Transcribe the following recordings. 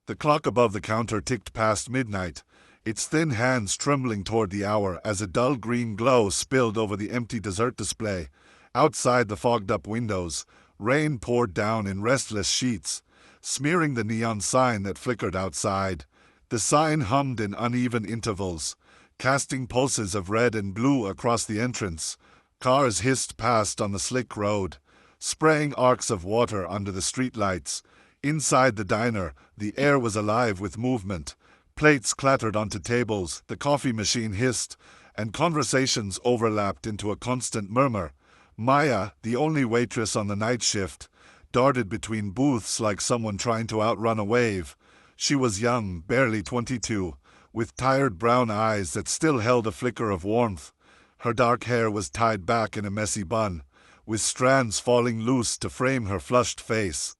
The clock above the counter ticked past midnight, its thin hands trembling toward the hour as a dull green glow spilled over the empty dessert display. Outside the fogged-up windows, rain poured down in restless sheets, smearing the neon sign that flickered outside. The sign hummed in uneven intervals, casting pulses of red and blue across the entrance. Cars hissed past on the slick road, spraying arcs of water under the streetlights. Inside the diner, the air was alive with movement. Plates clattered onto tables, the coffee machine hissed, and conversations overlapped into a constant murmur. Maya, the only waitress on the night shift, darted between booths like someone trying to outrun a wave. She was young, barely 22, with tired brown eyes that still held a flicker of warmth. Her dark hair was tied back in a messy bun, with strands falling loose to frame her flushed face.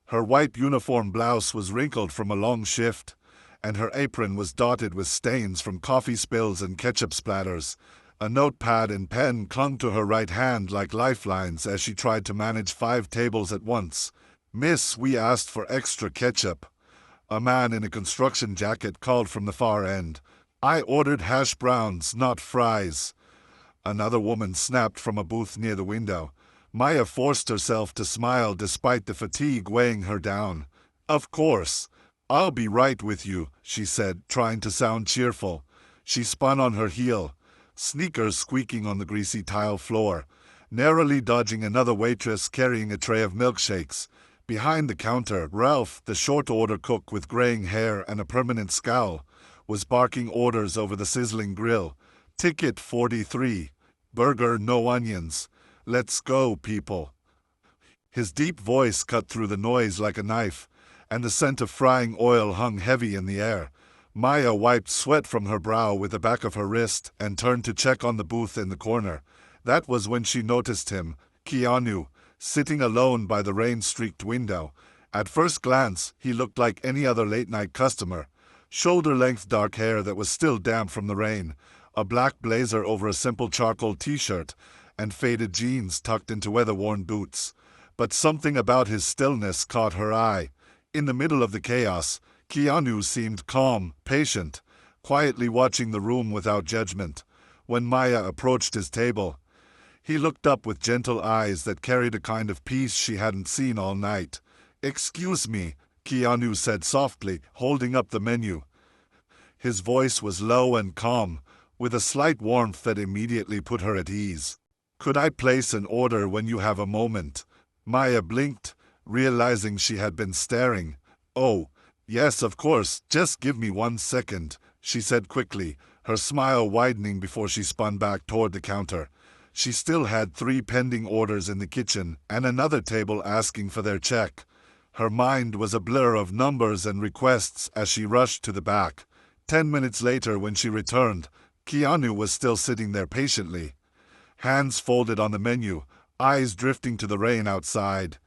Her white uniform blouse was wrinkled from a long shift, and her apron was dotted with stains from coffee spills and ketchup splatters. A notepad and pen clung to her right hand like lifelines as she tried to manage 5 tables at once. "Miss, we asked for extra ketchup," a man in a construction jacket called from the far end. "I ordered hash browns, not fries," another woman snapped from a booth near the window. Maya forced herself to smile despite the fatigue weighing her down. "Of course. I'll be right with you," she said, trying to sound cheerful. She spun on her heel, sneakers squeaking on the greasy tile floor, narrowly dodging another waitress carrying a tray of milkshakes. Behind the counter, Ralph, the short-order cook with graying hair and a permanent scowl, was barking orders over the sizzling grill. "Ticket 43. Burger, no onions. Let's go, people." His deep voice cut through the noise like a knife, and the scent of frying oil hung heavy in the air. Maya wiped sweat from her brow with the back of her wrist and turned to check on the booth in the corner. That was when she noticed him, Keanu, sitting alone by the rain-streaked window. At first glance, he looked like any other late-night customer. Shoulder-length dark hair that was still damp from the rain, a black blazer over a simple charcoal t-shirt, and faded jeans tucked into weather-worn boots. But something about his stillness caught her eye. In the middle of the chaos, Keanu seemed calm, patient, quietly watching the room without judgment. When Maya approached his table, he looked up with gentle eyes that carried a kind of peace she hadn't seen all night. "Excuse me," Keanu said softly, holding up the menu. His voice was low and calm, with a slight warmth that immediately put her at ease. "Could I place an order when you have a moment?" Maya blinked, realizing she had been staring. "Oh, yes, of course, just give me 1 second," she said quickly, her smile widening before she spun back toward the counter. She still had 3 pending orders in the kitchen and another table asking for their check. Her mind was a blur of numbers and requests as she rushed to the back. 10 minutes later, when she returned, Keanu was still sitting there patiently, hands folded on the menu, eyes drifting to the rain outside.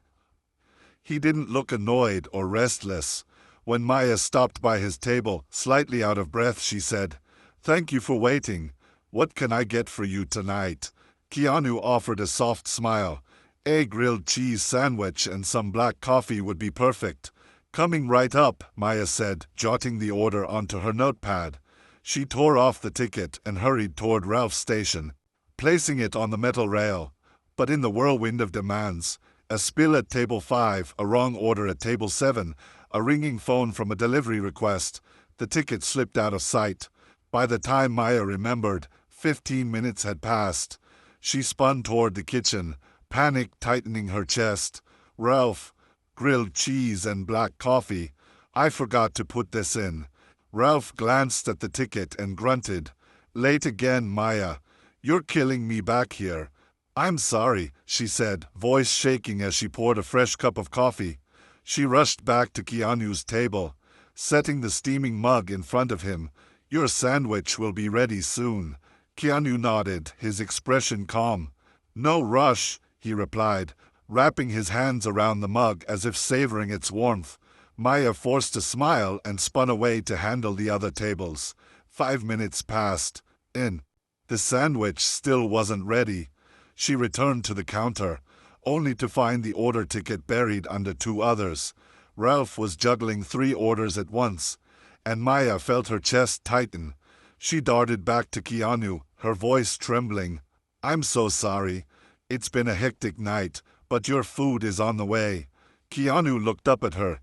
He didn't look annoyed or restless. When Maya stopped by his table, slightly out of breath, she said, "Thank you for waiting. What can I get for you tonight?" Keanu offered a soft smile. "A grilled cheese sandwich and some black coffee would be perfect." "Coming right up," Maya said, jotting the order onto her notepad. She tore off the ticket and hurried toward Ralph's station, placing it on the metal rail. But in the whirlwind of demands, a spill at table 5, a wrong order at table 7, a ringing phone from a delivery request, the ticket slipped out of sight. By the time Maya remembered, 15 minutes had passed. She spun toward the kitchen, panic tightening her chest. "Ralph, grilled cheese and black coffee. I forgot to put this in." Ralph glanced at the ticket and grunted. "Late again, Maya. You're killing me back here." "I'm sorry," she said, voice shaking as she poured a fresh cup of coffee. She rushed back to Keanu's table, setting the steaming mug in front of him. "Your sandwich will be ready soon." Keanu nodded, his expression calm. "No rush," he replied, wrapping his hands around the mug as if savoring its warmth. Maya forced a smile and spun away to handle the other tables. 5 minutes passed. The sandwich still wasn't ready. She returned to the counter, only to find the order ticket buried under 2 others. Ralph was juggling 3 orders at once, and Maya felt her chest tighten. She darted back to Keanu, her voice trembling. "I'm so sorry. It's been a hectic night, but your food is on the way." Keanu looked up at her,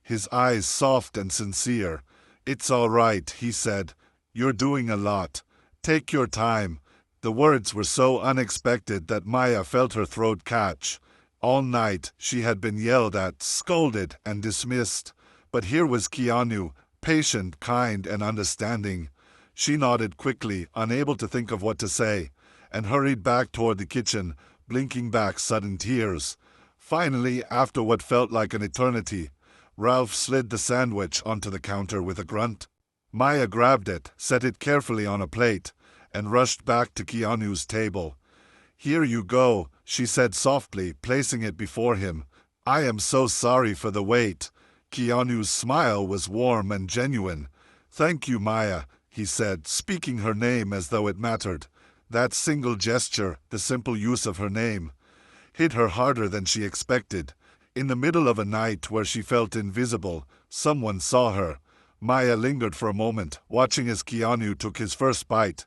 his eyes soft and sincere. "It's all right," he said. "You're doing a lot. Take your time." The words were so unexpected that Maya felt her throat catch. All night she had been yelled at, scolded, and dismissed. But here was Keanu, patient, kind, and understanding. She nodded quickly, unable to think of what to say, and hurried back toward the kitchen, blinking back sudden tears. Finally, after what felt like an eternity, Ralph slid the sandwich onto the counter with a grunt. Maya grabbed it, set it carefully on a plate, and rushed back to Keanu's table. "Here you go," she said softly, placing it before him. "I am so sorry for the wait." Keanu's smile was warm and genuine. "Thank you, Maya," he said, speaking her name as though it mattered. That single gesture, the simple use of her name, hit her harder than she expected. In the middle of a night where she felt invisible, someone saw her. Maya lingered for a moment, watching as Keanu took his first bite.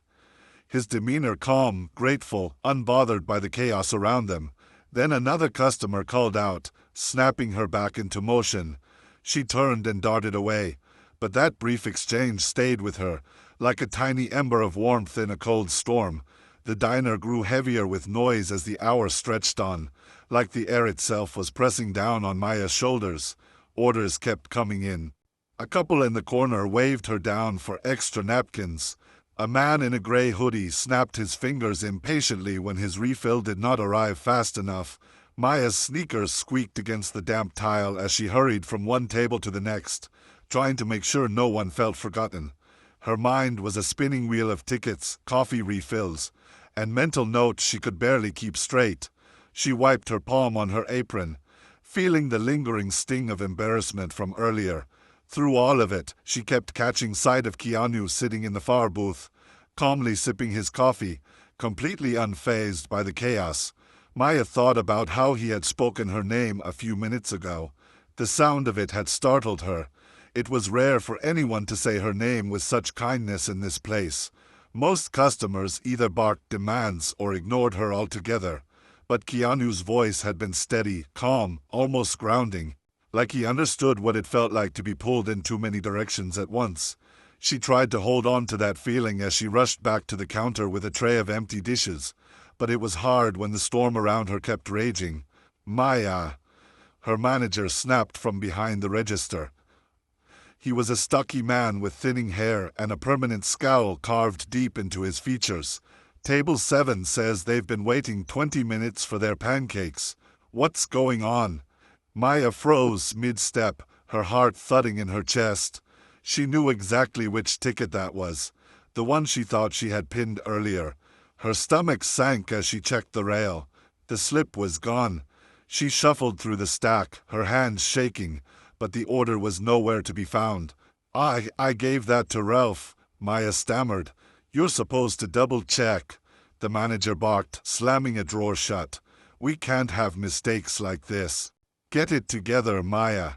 His demeanor calm, grateful, unbothered by the chaos around them. Then another customer called out, snapping her back into motion. She turned and darted away, but that brief exchange stayed with her, like a tiny ember of warmth in a cold storm. The diner grew heavier with noise as the hours stretched on, like the air itself was pressing down on Maya's shoulders. Orders kept coming in. A couple in the corner waved her down for extra napkins. A man in a gray hoodie snapped his fingers impatiently when his refill did not arrive fast enough. Maya's sneakers squeaked against the damp tile as she hurried from one table to the next, trying to make sure no one felt forgotten. Her mind was a spinning wheel of tickets, coffee refills, and mental notes she could barely keep straight. She wiped her palm on her apron, feeling the lingering sting of embarrassment from earlier. Through all of it, she kept catching sight of Keanu sitting in the far booth, calmly sipping his coffee, completely unfazed by the chaos. Maya thought about how he had spoken her name a few minutes ago. The sound of it had startled her. It was rare for anyone to say her name with such kindness in this place. Most customers either barked demands or ignored her altogether. But Keanu's voice had been steady, calm, almost grounding, like he understood what it felt like to be pulled in too many directions at once. She tried to hold on to that feeling as she rushed back to the counter with a tray of empty dishes, but it was hard when the storm around her kept raging. "Maya!" Her manager snapped from behind the register. He was a stocky man with thinning hair and a permanent scowl carved deep into his features. "Table 7 says they've been waiting 20 minutes for their pancakes. What's going on?" Maya froze mid-step, her heart thudding in her chest. She knew exactly which ticket that was, the one she thought she had pinned earlier. Her stomach sank as she checked the rail. The slip was gone. She shuffled through the stack, her hands shaking, but the order was nowhere to be found. I gave that to Ralph," Maya stammered. "You're supposed to double-check," the manager barked, slamming a drawer shut. "We can't have mistakes like this. Get it together, Maya."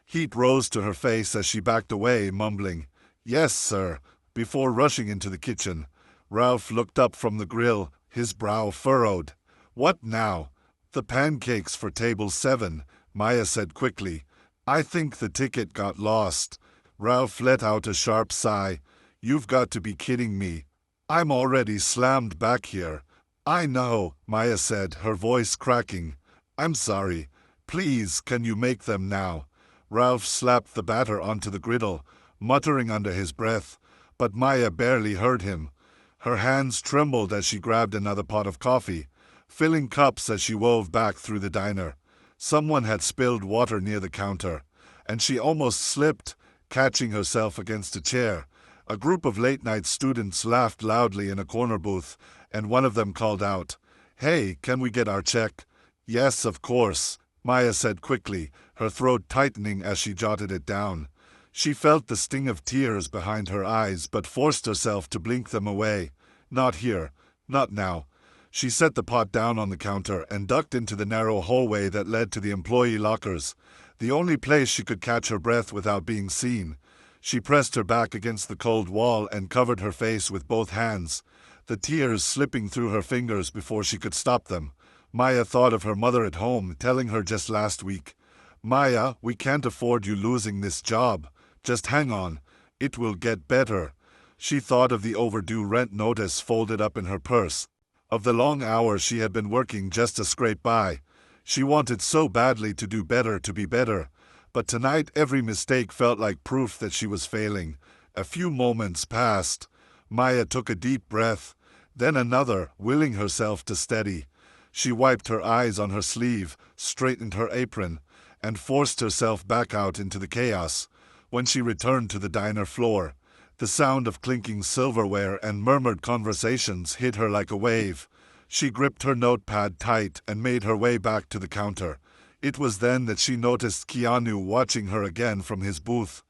Heat rose to her face as she backed away, mumbling, "Yes, sir," before rushing into the kitchen. Ralph looked up from the grill, his brow furrowed. "What now?" "The pancakes for table 7, Maya said quickly. "I think the ticket got lost." Ralph let out a sharp sigh. "You've got to be kidding me. I'm already slammed back here." "I know," Maya said, her voice cracking. "I'm sorry. Please, can you make them now?" Ralph slapped the batter onto the griddle, muttering under his breath, but Maya barely heard him. Her hands trembled as she grabbed another pot of coffee, filling cups as she wove back through the diner. Someone had spilled water near the counter, and she almost slipped, catching herself against a chair. A group of late-night students laughed loudly in a corner booth, and one of them called out, "Hey, can we get our check?" "Yes, of course," Maya said quickly, her throat tightening as she jotted it down. She felt the sting of tears behind her eyes but forced herself to blink them away. "Not here. Not now." She set the pot down on the counter and ducked into the narrow hallway that led to the employee lockers. the only place she could catch her breath without being seen. She pressed her back against the cold wall and covered her face with both hands, the tears slipping through her fingers before she could stop them. Maya thought of her mother at home, telling her just last week, "Maya, we can't afford you losing this job. Just hang on. It will get better." She thought of the overdue rent notice folded up in her purse, of the long hours she had been working just to scrape by. She wanted so badly to do better, to be better. But tonight every mistake felt like proof that she was failing. A few moments passed. Maya took a deep breath, then another, willing herself to steady. She wiped her eyes on her sleeve, straightened her apron, and forced herself back out into the chaos. When she returned to the diner floor, the sound of clinking silverware and murmured conversations hit her like a wave. She gripped her notepad tight and made her way back to the counter. It was then that she noticed Keanu watching her again from his booth.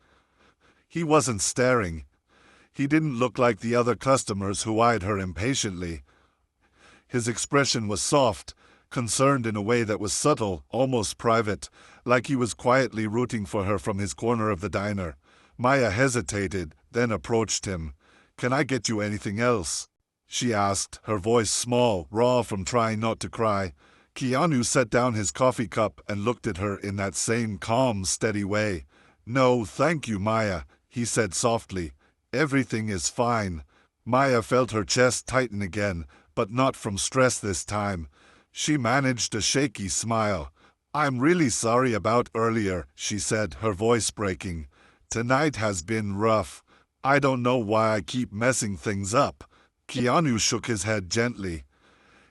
He wasn't staring. He didn't look like the other customers who eyed her impatiently. His expression was soft, concerned in a way that was subtle, almost private, like he was quietly rooting for her from his corner of the diner. Maya hesitated, then approached him. "Can I get you anything else?" she asked, her voice small, raw from trying not to cry. Keanu set down his coffee cup and looked at her in that same calm, steady way. "No, thank you, Maya," he said softly. "Everything is fine." Maya felt her chest tighten again, but not from stress this time. She managed a shaky smile. "I'm really sorry about earlier," she said, her voice breaking. "Tonight has been rough. I don't know why I keep messing things up." Keanu shook his head gently,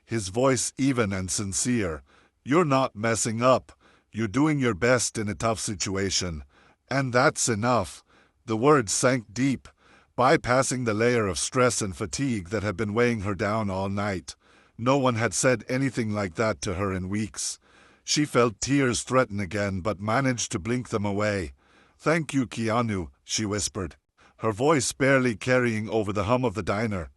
his voice even and sincere. "You're not messing up. You're doing your best in a tough situation. And that's enough." The words sank deep, bypassing the layer of stress and fatigue that had been weighing her down all night. No one had said anything like that to her in weeks. She felt tears threaten again, but managed to blink them away. "Thank you, Keanu," she whispered, her voice barely carrying over the hum of the diner.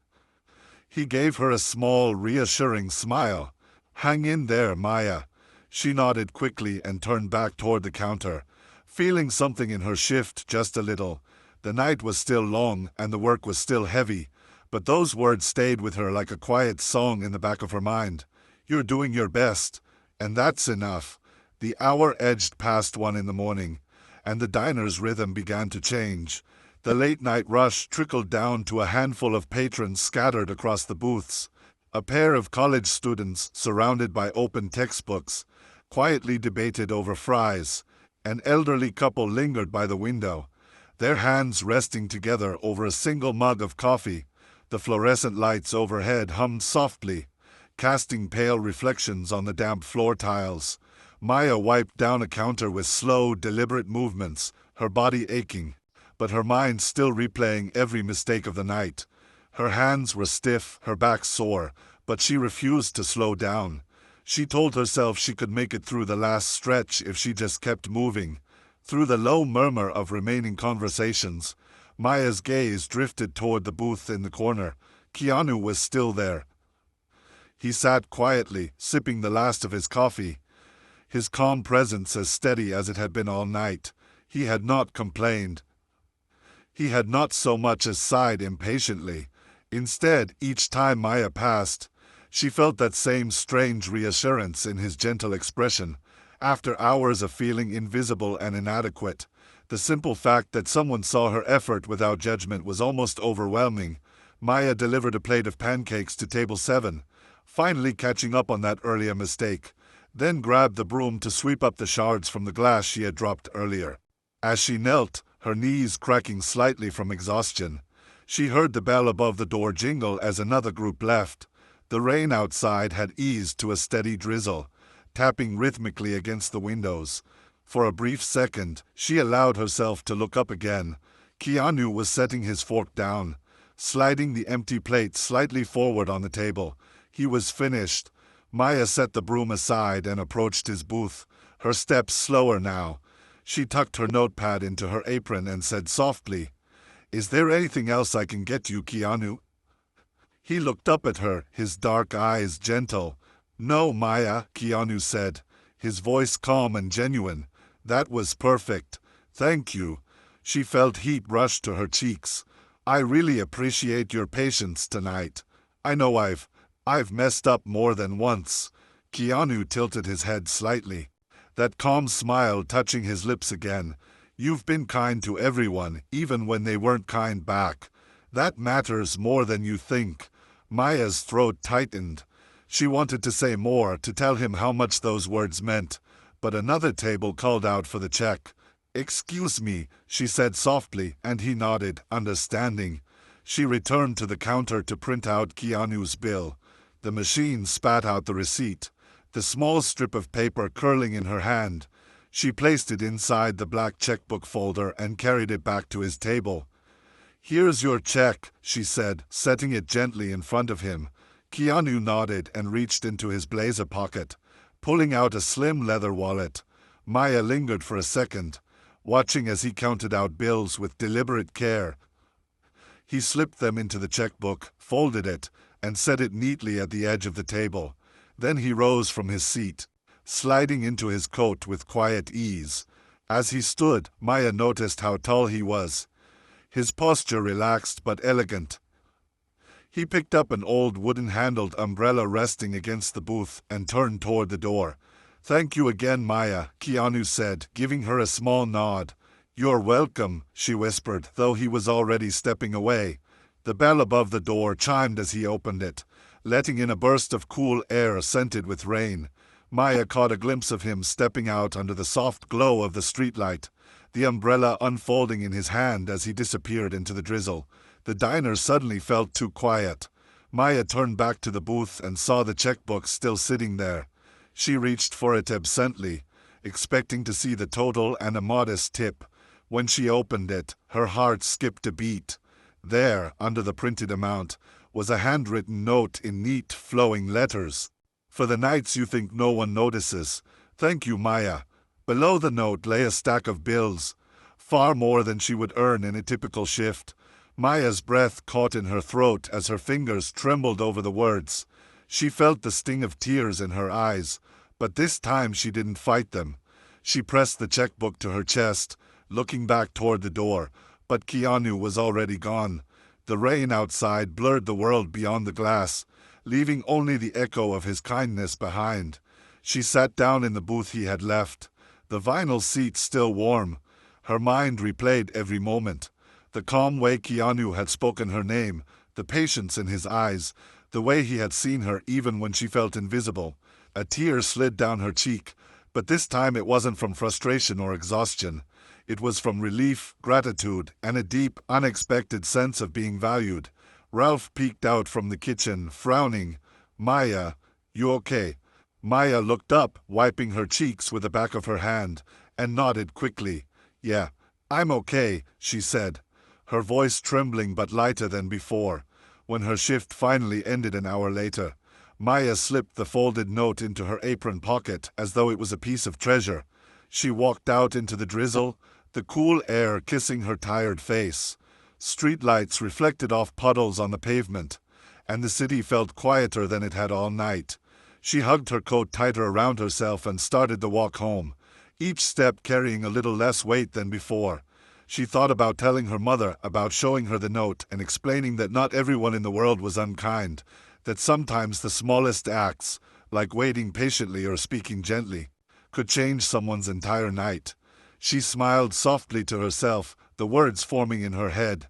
He gave her a small, reassuring smile. "Hang in there, Maya." She nodded quickly and turned back toward the counter, feeling something in her shift just a little. The night was still long and the work was still heavy, but those words stayed with her like a quiet song in the back of her mind. "You're doing your best, and that's enough." The hour edged past 1 in the morning, and the diner's rhythm began to change. The late-night rush trickled down to a handful of patrons scattered across the booths. A pair of college students, surrounded by open textbooks, quietly debated over fries. An elderly couple lingered by the window, their hands resting together over a single mug of coffee. The fluorescent lights overhead hummed softly, casting pale reflections on the damp floor tiles. Maya wiped down a counter with slow, deliberate movements, her body aching, but her mind still replaying every mistake of the night. Her hands were stiff, her back sore, but she refused to slow down. She told herself she could make it through the last stretch if she just kept moving. Through the low murmur of remaining conversations, Maya's gaze drifted toward the booth in the corner. Keanu was still there. He sat quietly, sipping the last of his coffee, his calm presence as steady as it had been all night. He had not complained. He had not so much as sighed impatiently. Instead, each time Maya passed, she felt that same strange reassurance in his gentle expression. After hours of feeling invisible and inadequate, the simple fact that someone saw her effort without judgment was almost overwhelming. Maya delivered a plate of pancakes to table 7, finally catching up on that earlier mistake, then grabbed the broom to sweep up the shards from the glass she had dropped earlier. As she knelt, her knees cracking slightly from exhaustion, she heard the bell above the door jingle as another group left. The rain outside had eased to a steady drizzle, tapping rhythmically against the windows. For a brief second, she allowed herself to look up again. Keanu was setting his fork down, sliding the empty plate slightly forward on the table. He was finished. Maya set the broom aside and approached his booth, her steps slower now. She tucked her notepad into her apron and said softly, "Is there anything else I can get you, Keanu?" He looked up at her, his dark eyes gentle. "No, Maya," Keanu said, his voice calm and genuine. That was perfect. Thank you. She felt heat rush to her cheeks. I really appreciate your patience tonight. I know I've messed up more than once. Keanu tilted his head slightly, that calm smile touching his lips again. You've been kind to everyone, even when they weren't kind back. That matters more than you think. Maya's throat tightened. She wanted to say more, to tell him how much those words meant, but another table called out for the check. Excuse me, she said softly, and he nodded, understanding. She returned to the counter to print out Keanu's bill. The machine spat out the receipt, the small strip of paper curling in her hand. She placed it inside the black checkbook folder and carried it back to his table. Here's your check, she said, setting it gently in front of him. Keanu nodded and reached into his blazer pocket, pulling out a slim leather wallet. Maya lingered for a second, watching as he counted out bills with deliberate care. He slipped them into the checkbook, folded it, and set it neatly at the edge of the table. Then he rose from his seat, sliding into his coat with quiet ease. As he stood, Maya noticed how tall he was. His posture relaxed but elegant. He picked up an old wooden-handled umbrella resting against the booth and turned toward the door. Thank you again, Maya, Keanu said, giving her a small nod. You're welcome, she whispered, though he was already stepping away. The bell above the door chimed as he opened it, letting in a burst of cool air scented with rain. Maya caught a glimpse of him stepping out under the soft glow of the streetlight, the umbrella unfolding in his hand as he disappeared into the drizzle. The diner suddenly felt too quiet. Maya turned back to the booth and saw the checkbook still sitting there. She reached for it absently, expecting to see the total and a modest tip. When she opened it, her heart skipped a beat. There, under the printed amount, was a handwritten note in neat, flowing letters. For the nights you think no one notices. Thank you, Maya. Below the note lay a stack of bills, far more than she would earn in a typical shift. Maya's breath caught in her throat as her fingers trembled over the words. She felt the sting of tears in her eyes, but this time she didn't fight them. She pressed the checkbook to her chest, looking back toward the door, but Keanu was already gone. The rain outside blurred the world beyond the glass, leaving only the echo of his kindness behind. She sat down in the booth he had left, the vinyl seat still warm. Her mind replayed every moment. The calm way Keanu had spoken her name, the patience in his eyes, the way he had seen her even when she felt invisible. A tear slid down her cheek, but this time it wasn't from frustration or exhaustion. It was from relief, gratitude, and a deep, unexpected sense of being valued. Ralph peeked out from the kitchen, frowning. Maya, you okay? Maya looked up, wiping her cheeks with the back of her hand, and nodded quickly. Yeah, I'm okay, she said, her voice trembling but lighter than before. When her shift finally ended an hour later, Maya slipped the folded note into her apron pocket as though it was a piece of treasure. She walked out into the drizzle, the cool air kissing her tired face. Streetlights reflected off puddles on the pavement, and the city felt quieter than it had all night. She hugged her coat tighter around herself and started the walk home, each step carrying a little less weight than before. She thought about telling her mother, about showing her the note and explaining that not everyone in the world was unkind, that sometimes the smallest acts, like waiting patiently or speaking gently, could change someone's entire night. She smiled softly to herself, the words forming in her head.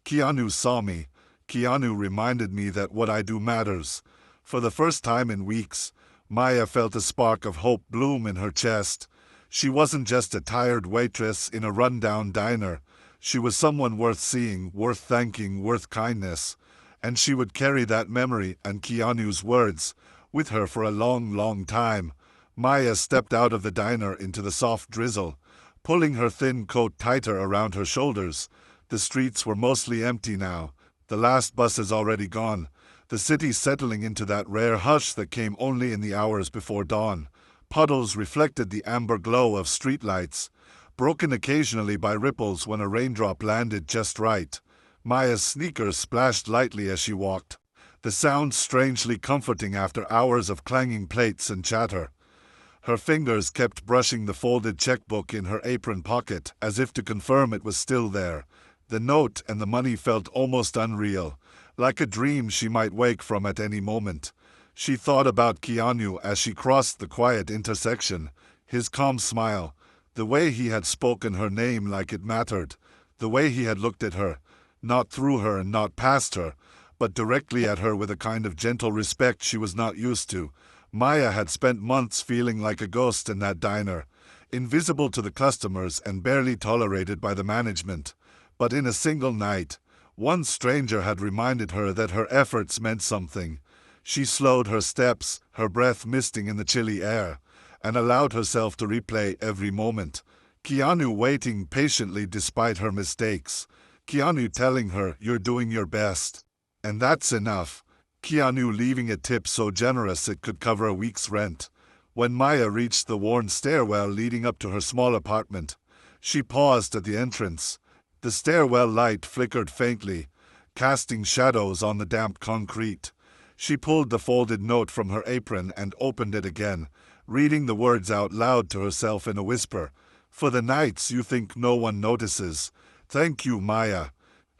Keanu saw me. Keanu reminded me that what I do matters. For the first time in weeks, Maya felt a spark of hope bloom in her chest. She wasn't just a tired waitress in a run-down diner. She was someone worth seeing, worth thanking, worth kindness. And she would carry that memory and Keanu's words with her for a long, long time. Maya stepped out of the diner into the soft drizzle, pulling her thin coat tighter around her shoulders. The streets were mostly empty now, the last buses already gone, the city settling into that rare hush that came only in the hours before dawn. Puddles reflected the amber glow of streetlights, broken occasionally by ripples when a raindrop landed just right. Maya's sneakers splashed lightly as she walked, the sound strangely comforting after hours of clanging plates and chatter. Her fingers kept brushing the folded checkbook in her apron pocket as if to confirm it was still there. The note and the money felt almost unreal, like a dream she might wake from at any moment. She thought about Keanu as she crossed the quiet intersection, his calm smile, the way he had spoken her name like it mattered, the way he had looked at her, not through her and not past her, but directly at her with a kind of gentle respect she was not used to. Maya had spent months feeling like a ghost in that diner, invisible to the customers and barely tolerated by the management. But in a single night, one stranger had reminded her that her efforts meant something. She slowed her steps, her breath misting in the chilly air, and allowed herself to replay every moment. Keanu waiting patiently despite her mistakes. Keanu telling her, "You're doing your best. And that's enough." Keanu leaving a tip so generous it could cover a week's rent. When Maya reached the worn stairwell leading up to her small apartment, she paused at the entrance. The stairwell light flickered faintly, casting shadows on the damp concrete. She pulled the folded note from her apron and opened it again, reading the words out loud to herself in a whisper. "For the nights you think no one notices. Thank you, Maya."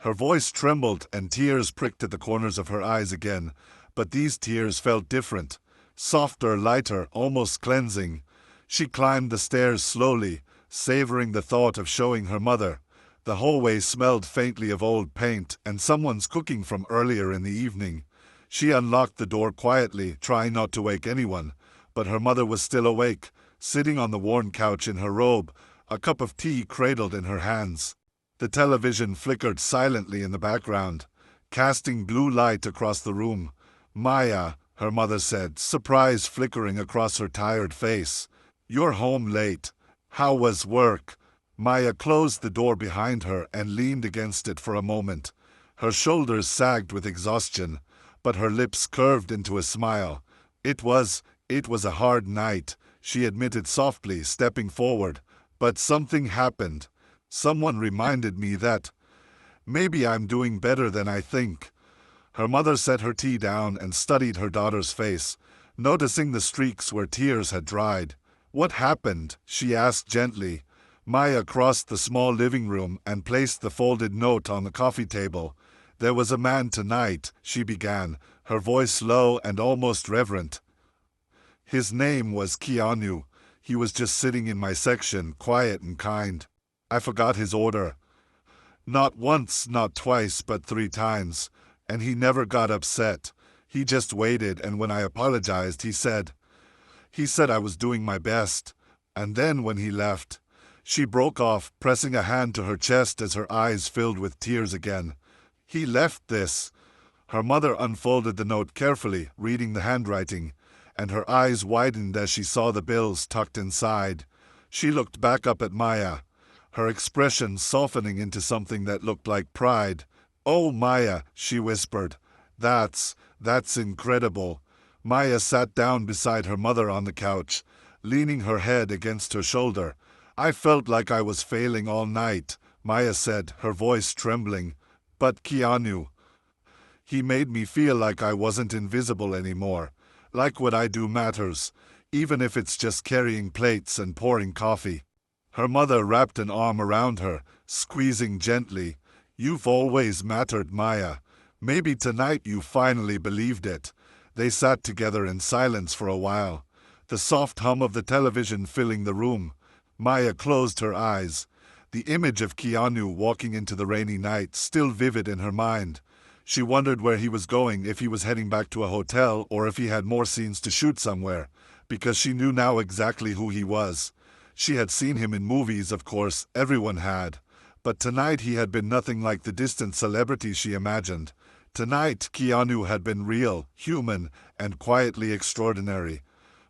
Her voice trembled and tears pricked at the corners of her eyes again, but these tears felt different. Softer, lighter, almost cleansing. She climbed the stairs slowly, savoring the thought of showing her mother. The hallway smelled faintly of old paint and someone's cooking from earlier in the evening. She unlocked the door quietly, trying not to wake anyone, but her mother was still awake, sitting on the worn couch in her robe, a cup of tea cradled in her hands. The television flickered silently in the background, casting blue light across the room. "Maya," her mother said, surprise flickering across her tired face. "You're home late. How was work?" Maya closed the door behind her and leaned against it for a moment. Her shoulders sagged with exhaustion, but her lips curved into a smile. It was a hard night," she admitted softly, stepping forward. "But something happened. Someone reminded me that maybe I'm doing better than I think." Her mother set her tea down and studied her daughter's face, noticing the streaks where tears had dried. "What happened?" she asked gently. Maya crossed the small living room and placed the folded note on the coffee table. "There was a man tonight," she began, her voice low and almost reverent. "His name was Keanu. He was just sitting in my section, quiet and kind. I forgot his order. Not once, not twice, but 3 times. And he never got upset. He just waited, and when I apologized, he said I was doing my best. And then when he left..." She broke off, pressing a hand to her chest as her eyes filled with tears again. "He left this." Her mother unfolded the note carefully, reading the handwriting, and her eyes widened as she saw the bills tucked inside. She looked back up at Maya, her expression softening into something that looked like pride. "Oh, Maya," she whispered. That's incredible." Maya sat down beside her mother on the couch, leaning her head against her shoulder. "I felt like I was failing all night," Maya said, her voice trembling. "But Keanu, he made me feel like I wasn't invisible anymore. Like what I do matters, even if it's just carrying plates and pouring coffee." Her mother wrapped an arm around her, squeezing gently. "You've always mattered, Maya. Maybe tonight you finally believed it." They sat together in silence for a while, the soft hum of the television filling the room. Maya closed her eyes, the image of Keanu walking into the rainy night still vivid in her mind. She wondered where he was going, if he was heading back to a hotel or if he had more scenes to shoot somewhere, because she knew now exactly who he was. She had seen him in movies, of course, everyone had. But tonight he had been nothing like the distant celebrity she imagined. Tonight Keanu had been real, human, and quietly extraordinary.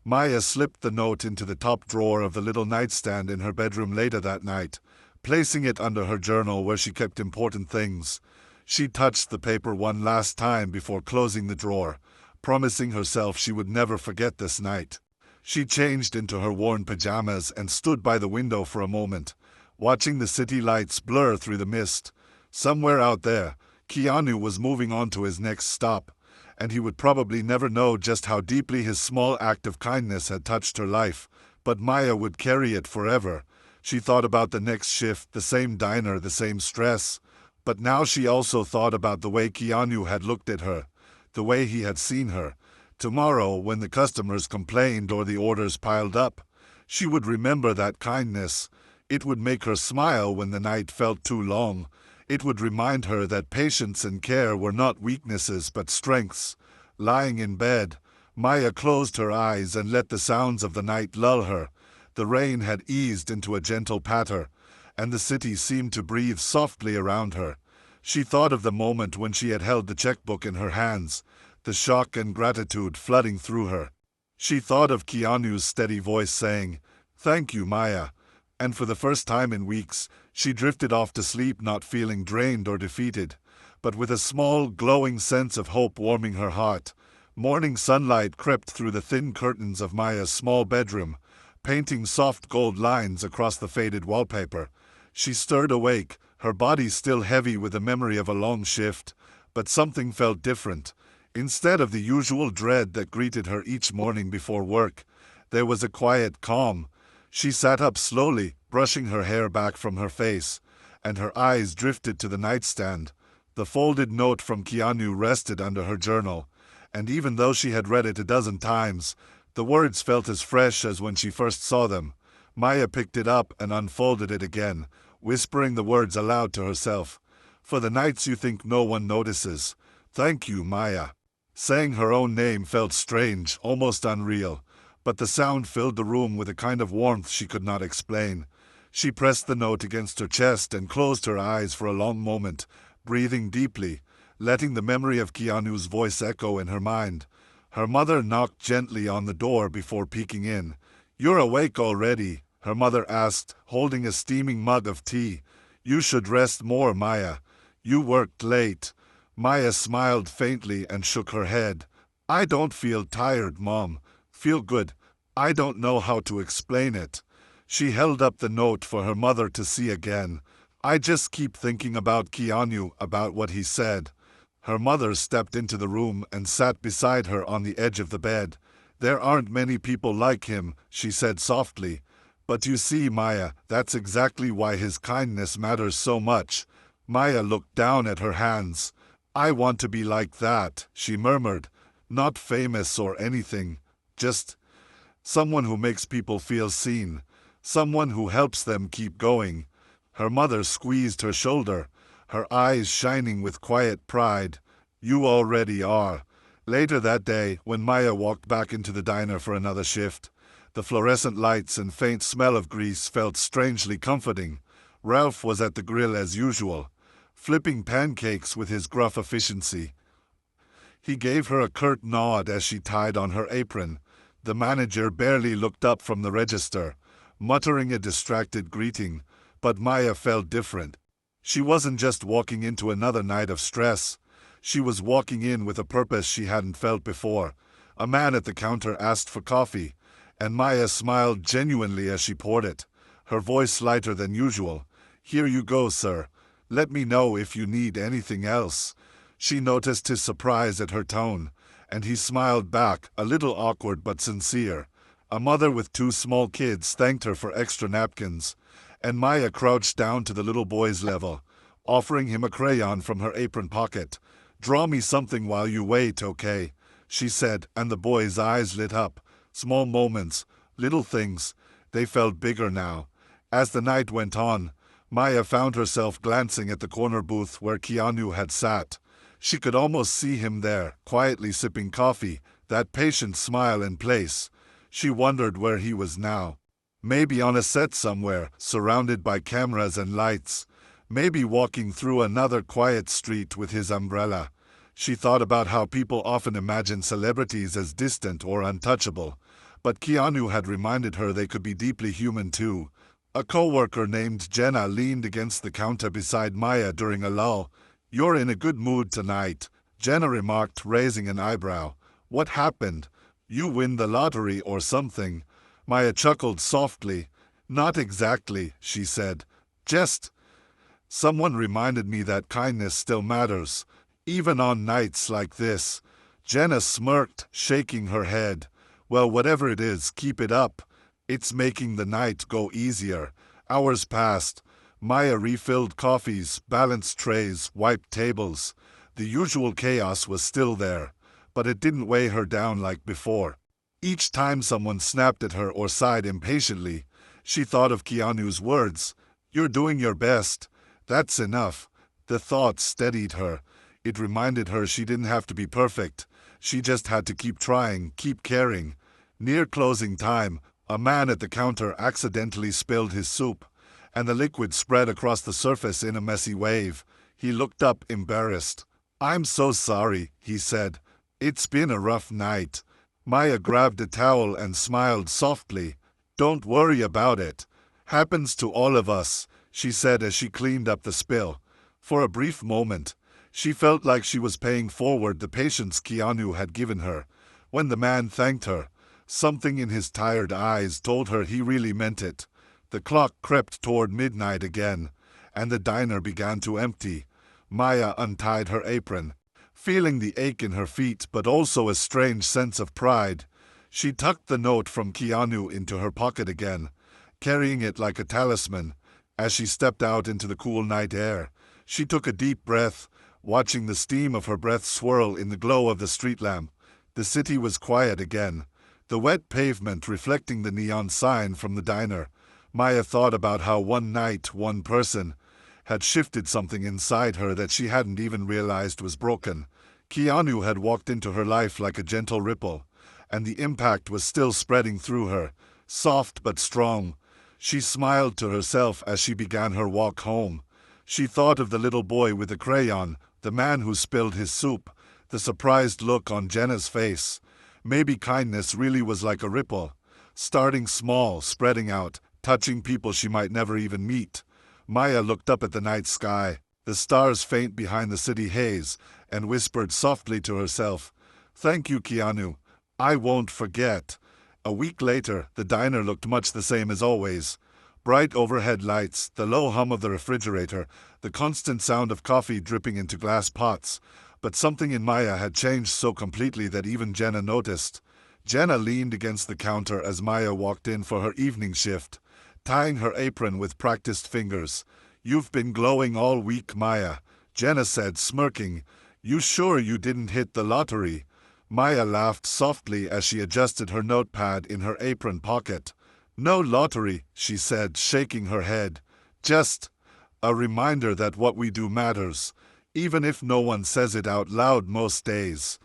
Maya slipped the note into the top drawer of the little nightstand in her bedroom later that night, placing it under her journal where she kept important things. She touched the paper one last time before closing the drawer, promising herself she would never forget this night. She changed into her worn pajamas and stood by the window for a moment, watching the city lights blur through the mist. Somewhere out there, Keanu was moving on to his next stop, and he would probably never know just how deeply his small act of kindness had touched her life, but Maya would carry it forever. She thought about the next shift, the same diner, the same stress, but now she also thought about the way Keanu had looked at her, the way he had seen her. Tomorrow, when the customers complained or the orders piled up, she would remember that kindness. It would make her smile when the night felt too long. It would remind her that patience and care were not weaknesses but strengths. Lying in bed, Maya closed her eyes and let the sounds of the night lull her. The rain had eased into a gentle patter, and the city seemed to breathe softly around her. She thought of the moment when she had held the checkbook in her hands, the shock and gratitude flooding through her. She thought of Keanu's steady voice saying, "Thank you, Maya." And for the first time in weeks, she drifted off to sleep not feeling drained or defeated, but with a small, glowing sense of hope warming her heart. Morning sunlight crept through the thin curtains of Maya's small bedroom, painting soft gold lines across the faded wallpaper. She stirred awake, her body still heavy with the memory of a long shift, but something felt different. Instead of the usual dread that greeted her each morning before work, there was a quiet calm. She sat up slowly, brushing her hair back from her face, and her eyes drifted to the nightstand. The folded note from Keanu rested under her journal, and even though she had read it a dozen times, the words felt as fresh as when she first saw them. Maya picked it up and unfolded it again, whispering the words aloud to herself. "For the nights you think no one notices. Thank you, Maya." Saying her own name felt strange, almost unreal, but the sound filled the room with a kind of warmth she could not explain. She pressed the note against her chest and closed her eyes for a long moment, breathing deeply, letting the memory of Keanu's voice echo in her mind. Her mother knocked gently on the door before peeking in. "You're awake already?" her mother asked, holding a steaming mug of tea. "You should rest more, Maya. You worked late." Maya smiled faintly and shook her head. "I don't feel tired, Mom. Feel good. I don't know how to explain it." She held up the note for her mother to see again. "I just keep thinking about Keanu, about what he said." Her mother stepped into the room and sat beside her on the edge of the bed. "There aren't many people like him," she said softly. "But you see, Maya, that's exactly why his kindness matters so much." Maya looked down at her hands. "I want to be like that," she murmured. "Not famous or anything. Just someone who makes people feel seen. Someone who helps them keep going." Her mother squeezed her shoulder, her eyes shining with quiet pride. "You already are." Later that day, when Maya walked back into the diner for another shift, the fluorescent lights and faint smell of grease felt strangely comforting. Ralph was at the grill as usual, flipping pancakes with his gruff efficiency. He gave her a curt nod as she tied on her apron. The manager barely looked up from the register, muttering a distracted greeting, but Maya felt different. She wasn't just walking into another night of stress. She was walking in with a purpose she hadn't felt before. A man at the counter asked for coffee, and Maya smiled genuinely as she poured it, her voice lighter than usual. "Here you go, sir. Let me know if you need anything else." She noticed his surprise at her tone, and he smiled back, a little awkward but sincere. A mother with 2 small kids thanked her for extra napkins, and Maya crouched down to the little boy's level, offering him a crayon from her apron pocket. "Draw me something while you wait, okay?" she said, and the boy's eyes lit up. Small moments, little things, they felt bigger now. As the night went on, Maya found herself glancing at the corner booth where Keanu had sat. She could almost see him there, quietly sipping coffee, that patient smile in place. She wondered where he was now. Maybe on a set somewhere, surrounded by cameras and lights. Maybe walking through another quiet street with his umbrella. She thought about how people often imagine celebrities as distant or untouchable, but Keanu had reminded her they could be deeply human too. A co-worker named Jenna leaned against the counter beside Maya during a lull. "You're in a good mood tonight," Jenna remarked, raising an eyebrow. "What happened? You win the lottery or something?" Maya chuckled softly. "Not exactly," she said. "Just someone reminded me that kindness still matters, even on nights like this." Jenna smirked, shaking her head. Well, whatever it is, keep it up. It's making the night go easier. Hours passed. Maya refilled coffees, balanced trays, wiped tables. The usual chaos was still there, but it didn't weigh her down like before. Each time someone snapped at her or sighed impatiently, she thought of Keanu's words. "You're doing your best. That's enough." The thought steadied her. It reminded her she didn't have to be perfect. She just had to keep trying, keep caring. Near closing time, a man at the counter accidentally spilled his soup, and the liquid spread across the surface in a messy wave. He looked up, embarrassed. "I'm so sorry," he said. "It's been a rough night." Maya grabbed a towel and smiled softly. "Don't worry about it. Happens to all of us," she said as she cleaned up the spill. For a brief moment, she felt like she was paying forward the patience Keanu had given her. When the man thanked her, something in his tired eyes told her he really meant it. The clock crept toward midnight again, and the diner began to empty. Maya untied her apron, feeling the ache in her feet but also a strange sense of pride. She tucked the note from Keanu into her pocket again, carrying it like a talisman. As she stepped out into the cool night air, she took a deep breath, watching the steam of her breath swirl in the glow of the street lamp. The city was quiet again, the wet pavement reflecting the neon sign from the diner. Maya thought about how one night, one person, had shifted something inside her that she hadn't even realized was broken. Keanu had walked into her life like a gentle ripple, and the impact was still spreading through her, soft but strong. She smiled to herself as she began her walk home. She thought of the little boy with the crayon, the man who spilled his soup, the surprised look on Jenna's face. Maybe kindness really was like a ripple, starting small, spreading out, touching people she might never even meet. Maya looked up at the night sky, the stars faint behind the city haze, and whispered softly to herself, "Thank you, Keanu. I won't forget." A week later, the diner looked much the same as always. Bright overhead lights, the low hum of the refrigerator, the constant sound of coffee dripping into glass pots. But something in Maya had changed so completely that even Jenna noticed. Jenna leaned against the counter as Maya walked in for her evening shift, tying her apron with practiced fingers. "You've been glowing all week, Maya," Jenna said, smirking. "You sure you didn't hit the lottery?" Maya laughed softly as she adjusted her notepad in her apron pocket. "No lottery," she said, shaking her head. "Just a reminder that what we do matters, even if no one says it out loud most days."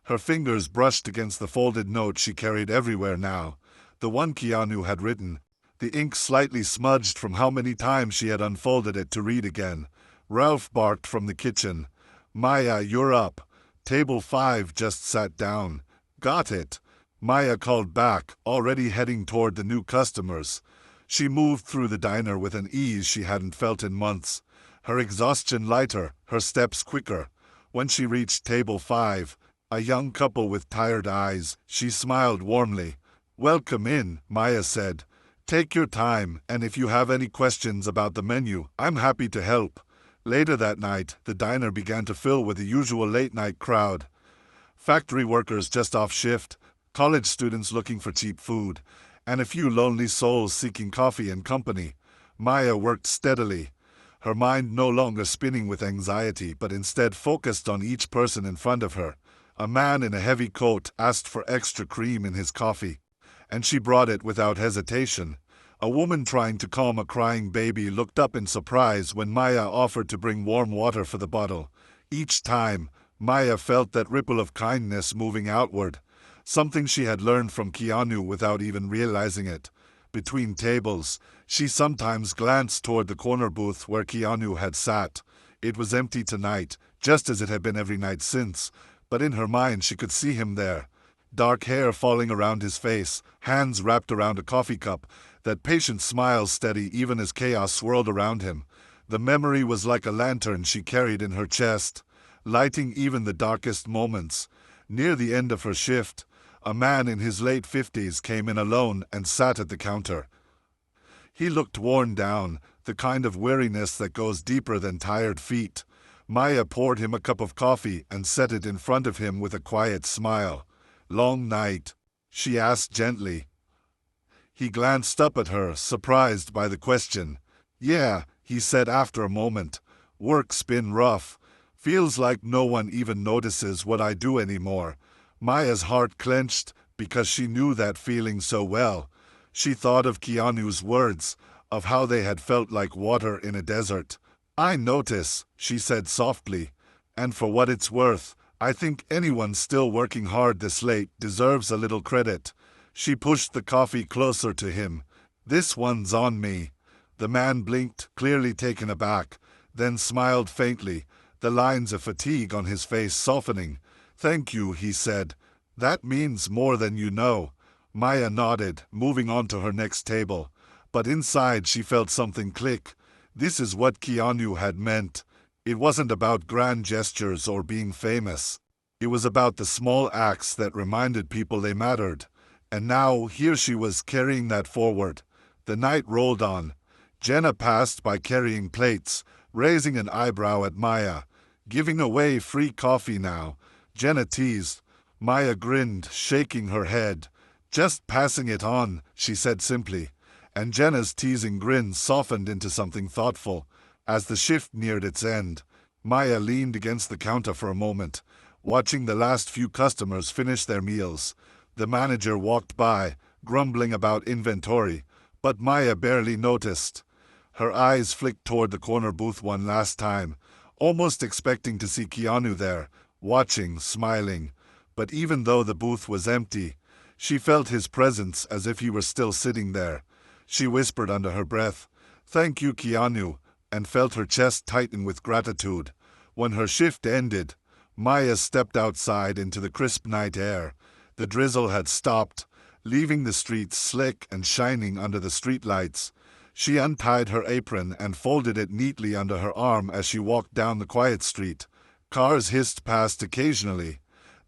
Her fingers brushed against the folded note she carried everywhere now, the one Keanu had written, the ink slightly smudged from how many times she had unfolded it to read again. Ralph barked from the kitchen. "Maya, you're up. Table 5 just sat down." "Got it," Maya called back, already heading toward the new customers. She moved through the diner with an ease she hadn't felt in months, her exhaustion lighter, her steps quicker. When she reached table 5, a young couple with tired eyes, she smiled warmly. "Welcome in," Maya said. "Take your time, and if you have any questions about the menu, I'm happy to help." Later that night, the diner began to fill with the usual late-night crowd. Factory workers just off shift, college students looking for cheap food, and a few lonely souls seeking coffee and company. Maya worked steadily, her mind no longer spinning with anxiety but instead focused on each person in front of her. A man in a heavy coat asked for extra cream in his coffee, and she brought it without hesitation. A woman trying to calm a crying baby looked up in surprise when Maya offered to bring warm water for the bottle. Each time, Maya felt that ripple of kindness moving outward, something she had learned from Keanu without even realizing it. Between tables, she sometimes glanced toward the corner booth where Keanu had sat. It was empty tonight, just as it had been every night since, but in her mind she could see him there. Dark hair falling around his face, hands wrapped around a coffee cup, that patient smile steady even as chaos swirled around him. The memory was like a lantern she carried in her chest, lighting even the darkest moments. Near the end of her shift, a man in his late 50s came in alone and sat at the counter. He looked worn down, the kind of weariness that goes deeper than tired feet. Maya poured him a cup of coffee and set it in front of him with a quiet smile. "Long night?" she asked gently. He glanced up at her, surprised by the question. "Yeah," he said after a moment. "Work's been rough. Feels like no one even notices what I do anymore." Maya's heart clenched because she knew that feeling so well. She thought of Keanu's words, of how they had felt like water in a desert. "I notice," she said softly. "And for what it's worth, I think anyone still working hard this late deserves a little credit." She pushed the coffee closer to him. "This one's on me." The man blinked, clearly taken aback, then smiled faintly, the lines of fatigue on his face softening. "Thank you," he said. "That means more than you know." Maya nodded, moving on to her next table. But inside she felt something click. This is what Keanu had meant. It wasn't about grand gestures or being famous. It was about the small acts that reminded people they mattered. And now, here she was carrying that forward. The night rolled on. Jenna passed by carrying plates, raising an eyebrow at Maya. "Giving away free coffee now," Jenna teased. Maya grinned, shaking her head. "Just passing it on," she said simply. And Jenna's teasing grin softened into something thoughtful. As the shift neared its end, Maya leaned against the counter for a moment, watching the last few customers finish their meals. The manager walked by, grumbling about inventory, but Maya barely noticed. Her eyes flicked toward the corner booth one last time, almost expecting to see Keanu there, watching, smiling. But even though the booth was empty, she felt his presence as if he were still sitting there. She whispered under her breath, "Thank you, Keanu," and felt her chest tighten with gratitude. When her shift ended, Maya stepped outside into the crisp night air. The drizzle had stopped, leaving the streets slick and shining under the streetlights. She untied her apron and folded it neatly under her arm as she walked down the quiet street. Cars hissed past occasionally,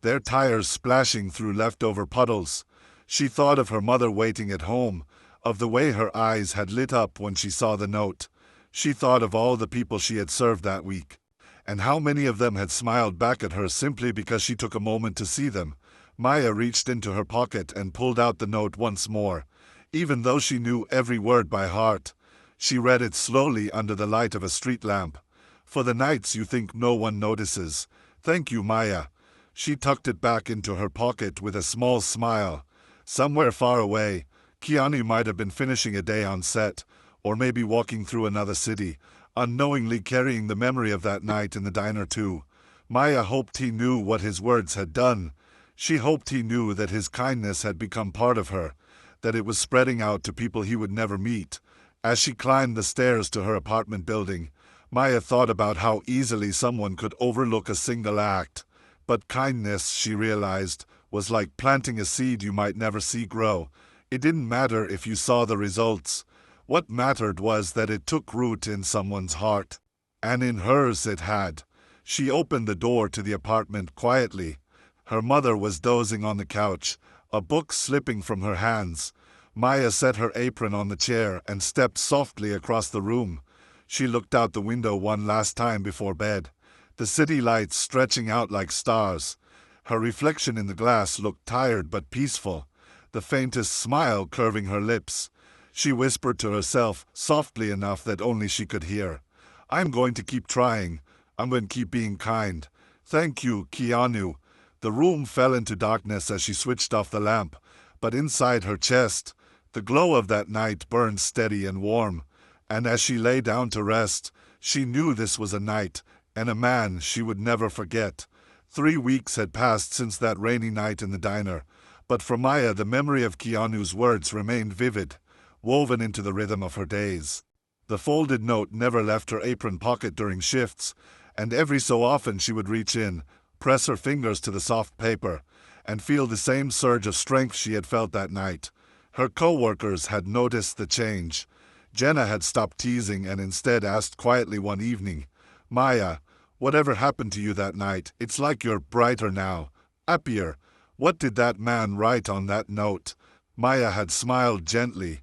their tires splashing through leftover puddles. She thought of her mother waiting at home, of the way her eyes had lit up when she saw the note. She thought of all the people she had served that week, and how many of them had smiled back at her simply because she took a moment to see them. Maya reached into her pocket and pulled out the note once more. Even though she knew every word by heart, she read it slowly under the light of a street lamp. "For the nights you think no one notices. Thank you, Maya." She tucked it back into her pocket with a small smile. Somewhere far away, Keanu might have been finishing a day on set, or maybe walking through another city, unknowingly carrying the memory of that night in the diner too. Maya hoped he knew what his words had done. She hoped he knew that his kindness had become part of her, that it was spreading out to people he would never meet. As she climbed the stairs to her apartment building, Maya thought about how easily someone could overlook a single act. But kindness, she realized, was like planting a seed you might never see grow. It didn't matter if you saw the results. What mattered was that it took root in someone's heart. And in hers it had. She opened the door to the apartment quietly. Her mother was dozing on the couch, a book slipping from her hands. Maya set her apron on the chair and stepped softly across the room. She looked out the window one last time before bed, the city lights stretching out like stars. Her reflection in the glass looked tired but peaceful, the faintest smile curving her lips. She whispered to herself, softly enough that only she could hear, "I'm going to keep trying. I'm going to keep being kind. Thank you, Keanu." The room fell into darkness as she switched off the lamp, but inside her chest, the glow of that night burned steady and warm. And as she lay down to rest, she knew this was a night and a man she would never forget. 3 weeks had passed since that rainy night in the diner, but for Maya the memory of Keanu's words remained vivid, woven into the rhythm of her days. The folded note never left her apron pocket during shifts, and every so often she would reach in, press her fingers to the soft paper, and feel the same surge of strength she had felt that night. Her co-workers had noticed the change. Jenna had stopped teasing and instead asked quietly one evening, "Maya, whatever happened to you that night, it's like you're brighter now, happier. What did that man write on that note?" Maya had smiled gently.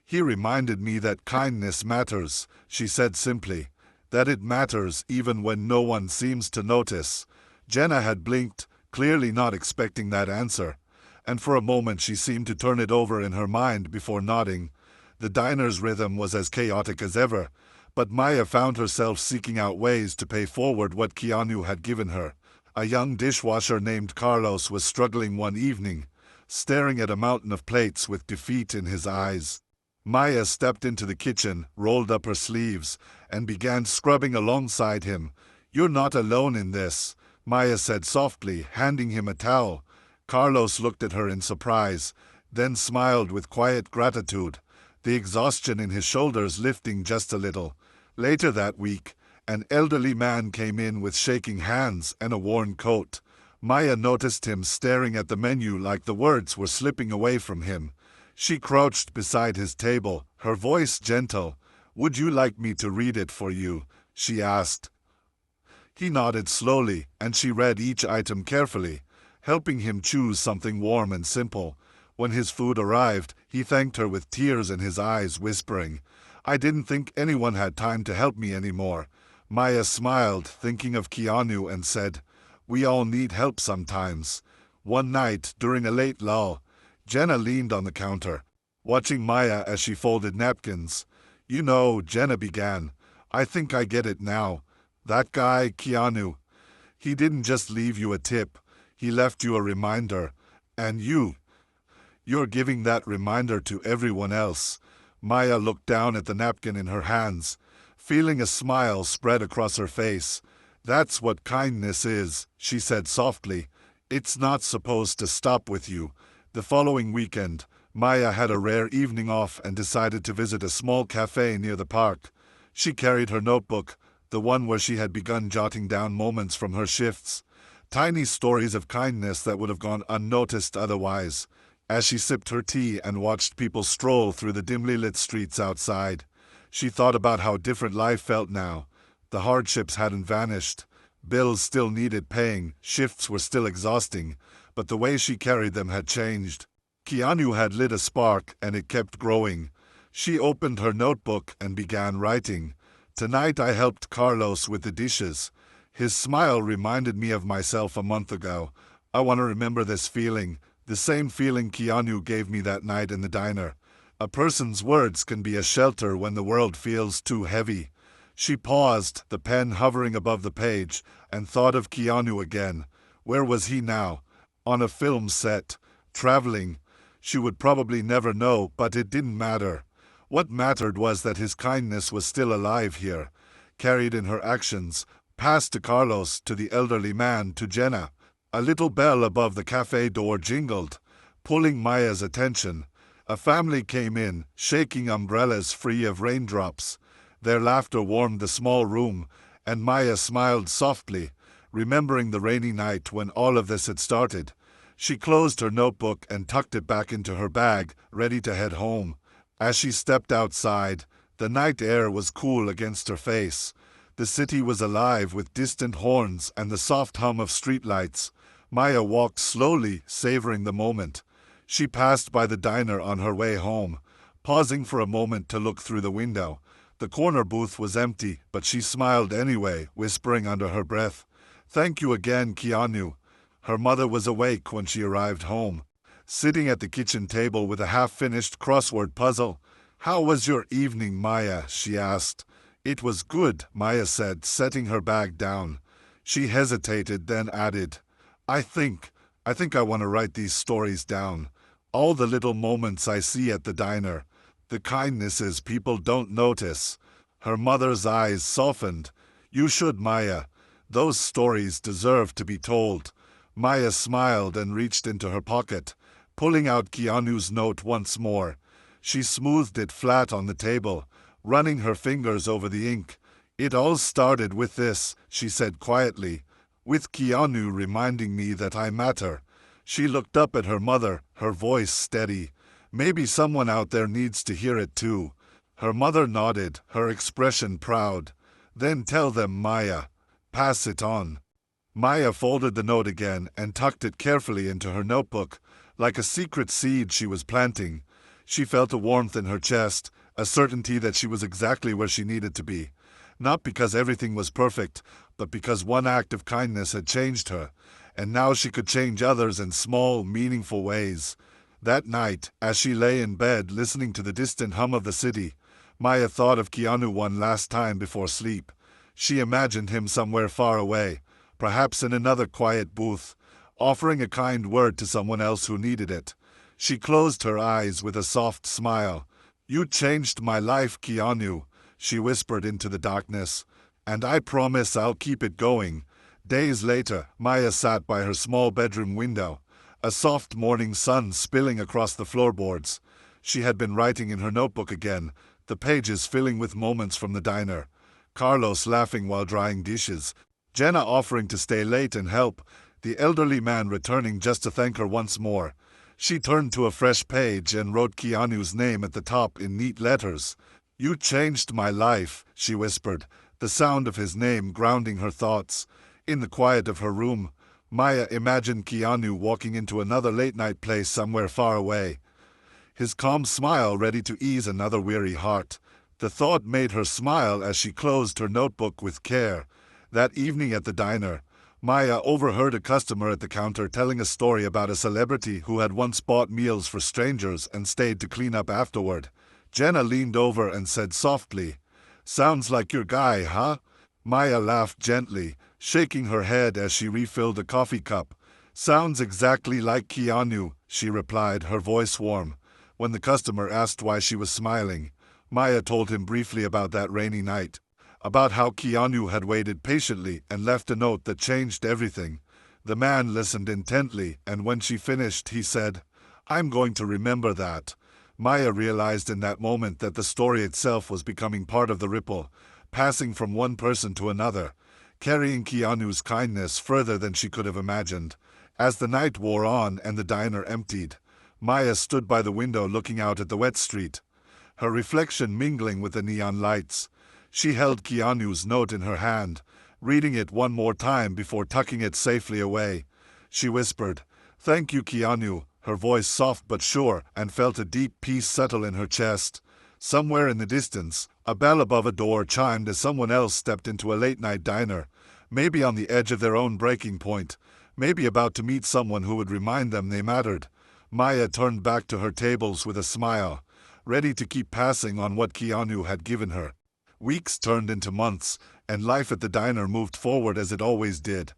"He reminded me that kindness matters," she said simply. that it matters even when no one seems to notice. Jenna had blinked, clearly not expecting that answer, and for a moment she seemed to turn it over in her mind before nodding. The diner's rhythm was as chaotic as ever, but Maya found herself seeking out ways to pay forward what Keanu had given her. A young dishwasher named Carlos was struggling one evening, staring at a mountain of plates with defeat in his eyes. Maya stepped into the kitchen, rolled up her sleeves, and began scrubbing alongside him. "You're not alone in this," Maya said softly, handing him a towel. Carlos looked at her in surprise, then smiled with quiet gratitude, the exhaustion in his shoulders lifting just a little. Later that week, an elderly man came in with shaking hands and a worn coat. Maya noticed him staring at the menu like the words were slipping away from him. She crouched beside his table, her voice gentle. "Would you like me to read it for you?" she asked. He nodded slowly, and she read each item carefully, helping him choose something warm and simple. When his food arrived, he thanked her with tears in his eyes, whispering, "I didn't think anyone had time to help me anymore." Maya smiled, thinking of Keanu, and said, "We all need help sometimes." One night, during a late lull, Jenna leaned on the counter, watching Maya as she folded napkins. "You know," Jenna began, "I think I get it now. That guy, Keanu, he didn't just leave you a tip, he left you a reminder. And you're giving that reminder to everyone else." Maya looked down at the napkin in her hands, feeling a smile spread across her face. "That's what kindness is," she said softly. "It's not supposed to stop with you." The following weekend, Maya had a rare evening off and decided to visit a small cafe near the park. She carried her notebook, the one where she had begun jotting down moments from her shifts, tiny stories of kindness that would have gone unnoticed otherwise. As she sipped her tea and watched people stroll through the dimly lit streets outside, she thought about how different life felt now. The hardships hadn't vanished. Bills still needed paying, shifts were still exhausting, but the way she carried them had changed. Keanu had lit a spark, and it kept growing. She opened her notebook and began writing. "Tonight I helped Carlos with the dishes. His smile reminded me of myself a month ago. I want to remember this feeling, the same feeling Keanu gave me that night in the diner. A person's words can be a shelter when the world feels too heavy." She paused, the pen hovering above the page, and thought of Keanu again. Where was he now? On a film set, traveling. She would probably never know, but it didn't matter. What mattered was that his kindness was still alive here, carried in her actions, passed to Carlos, to the elderly man, to Jenna. A little bell above the cafe door jingled, pulling Maya's attention. A family came in, shaking umbrellas free of raindrops. Their laughter warmed the small room, and Maya smiled softly, remembering the rainy night when all of this had started. She closed her notebook and tucked it back into her bag, ready to head home. As she stepped outside, the night air was cool against her face. The city was alive with distant horns and the soft hum of streetlights. Maya walked slowly, savoring the moment. She passed by the diner on her way home, pausing for a moment to look through the window. The corner booth was empty, but she smiled anyway, whispering under her breath, "Thank you again, Keanu." Her mother was awake when she arrived home, sitting at the kitchen table with a half-finished crossword puzzle. "How was your evening, Maya?" she asked. "It was good," Maya said, setting her bag down. She hesitated, then added, I think I want to write these stories down. All the little moments I see at the diner, the kindnesses people don't notice." Her mother's eyes softened. "You should, Maya. Those stories deserve to be told." Maya smiled and reached into her pocket, pulling out Keanu's note once more. She smoothed it flat on the table, running her fingers over the ink. "It all started with this," she said quietly, "with Keanu reminding me that I matter." She looked up at her mother, her voice steady. "Maybe someone out there needs to hear it too." Her mother nodded, her expression proud. "Then tell them, Maya. Pass it on." Maya folded the note again and tucked it carefully into her notebook, like a secret seed she was planting. She felt a warmth in her chest, a certainty that she was exactly where she needed to be. Not because everything was perfect, but because one act of kindness had changed her, and now she could change others in small, meaningful ways. That night, as she lay in bed listening to the distant hum of the city, Maya thought of Keanu one last time before sleep. She imagined him somewhere far away, perhaps in another quiet booth, offering a kind word to someone else who needed it. She closed her eyes with a soft smile. "You changed my life, Keanu," she whispered into the darkness, "and I promise I'll keep it going." Days later, Maya sat by her small bedroom window, a soft morning sun spilling across the floorboards. She had been writing in her notebook again, the pages filling with moments from the diner. Carlos laughing while drying dishes, Jenna offering to stay late and help, the elderly man returning just to thank her once more. She turned to a fresh page and wrote Keanu's name at the top in neat letters. "You changed my life," she whispered, the sound of his name grounding her thoughts. In the quiet of her room, Maya imagined Keanu walking into another late-night place somewhere far away, his calm smile ready to ease another weary heart. The thought made her smile as she closed her notebook with care. That evening at the diner, Maya overheard a customer at the counter telling a story about a celebrity who had once bought meals for strangers and stayed to clean up afterward. Jenna leaned over and said softly, "Sounds like your guy, huh?" Maya laughed gently, shaking her head as she refilled a coffee cup. "Sounds exactly like Keanu," she replied, her voice warm. When the customer asked why she was smiling, Maya told him briefly about that rainy night, about how Keanu had waited patiently and left a note that changed everything. The man listened intently, and when she finished, he said, "I'm going to remember that." Maya realized in that moment that the story itself was becoming part of the ripple, passing from one person to another, carrying Keanu's kindness further than she could have imagined. As the night wore on and the diner emptied, Maya stood by the window looking out at the wet street, her reflection mingling with the neon lights. She held Keanu's note in her hand, reading it one more time before tucking it safely away. She whispered, "Thank you, Keanu," her voice soft but sure, and felt a deep peace settle in her chest. Somewhere in the distance, a bell above a door chimed as someone else stepped into a late-night diner, maybe on the edge of their own breaking point, maybe about to meet someone who would remind them they mattered. Maya turned back to her tables with a smile, ready to keep passing on what Keanu had given her. Weeks turned into months, and life at the diner moved forward as it always did.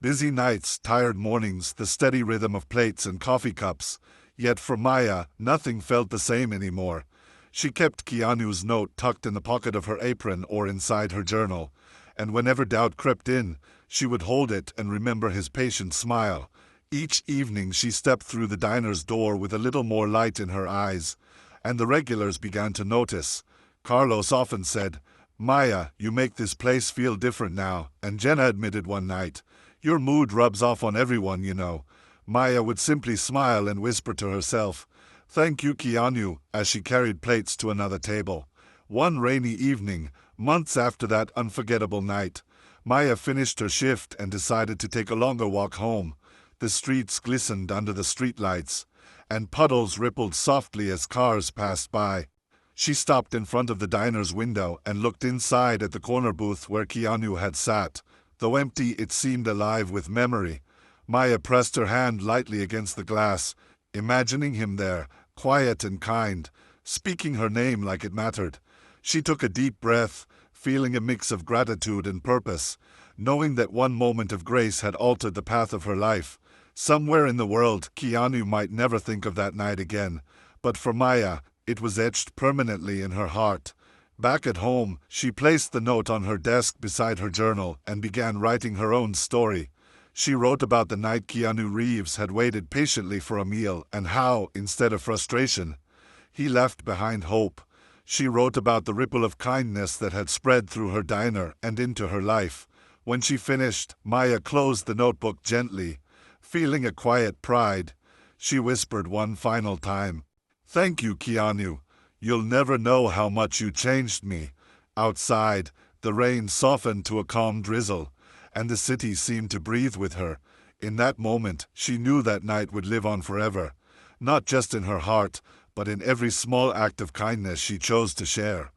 Busy nights, tired mornings, the steady rhythm of plates and coffee cups. Yet for Maya, nothing felt the same anymore. She kept Keanu's note tucked in the pocket of her apron or inside her journal, and whenever doubt crept in, she would hold it and remember his patient smile. Each evening she stepped through the diner's door with a little more light in her eyes, and the regulars began to notice. Carlos often said, "Maya, you make this place feel different now," and Jenna admitted one night, "Your mood rubs off on everyone, you know." Maya would simply smile and whisper to herself, "Thank you, Keanu," as she carried plates to another table. One rainy evening, months after that unforgettable night, Maya finished her shift and decided to take a longer walk home. The streets glistened under the streetlights, and puddles rippled softly as cars passed by. She stopped in front of the diner's window and looked inside at the corner booth where Keanu had sat. Though empty, it seemed alive with memory. Maya pressed her hand lightly against the glass, imagining him there, quiet and kind, speaking her name like it mattered. She took a deep breath, feeling a mix of gratitude and purpose, knowing that one moment of grace had altered the path of her life. Somewhere in the world, Keanu might never think of that night again, but for Maya, it was etched permanently in her heart. Back at home, she placed the note on her desk beside her journal and began writing her own story. She wrote about the night Keanu Reeves had waited patiently for a meal and how, instead of frustration, he left behind hope. She wrote about the ripple of kindness that had spread through her diner and into her life. When she finished, Maya closed the notebook gently, feeling a quiet pride. She whispered one final time, "Thank you, Keanu. You'll never know how much you changed me." Outside, the rain softened to a calm drizzle, and the city seemed to breathe with her. In that moment, she knew that night would live on forever, not just in her heart, but in every small act of kindness she chose to share.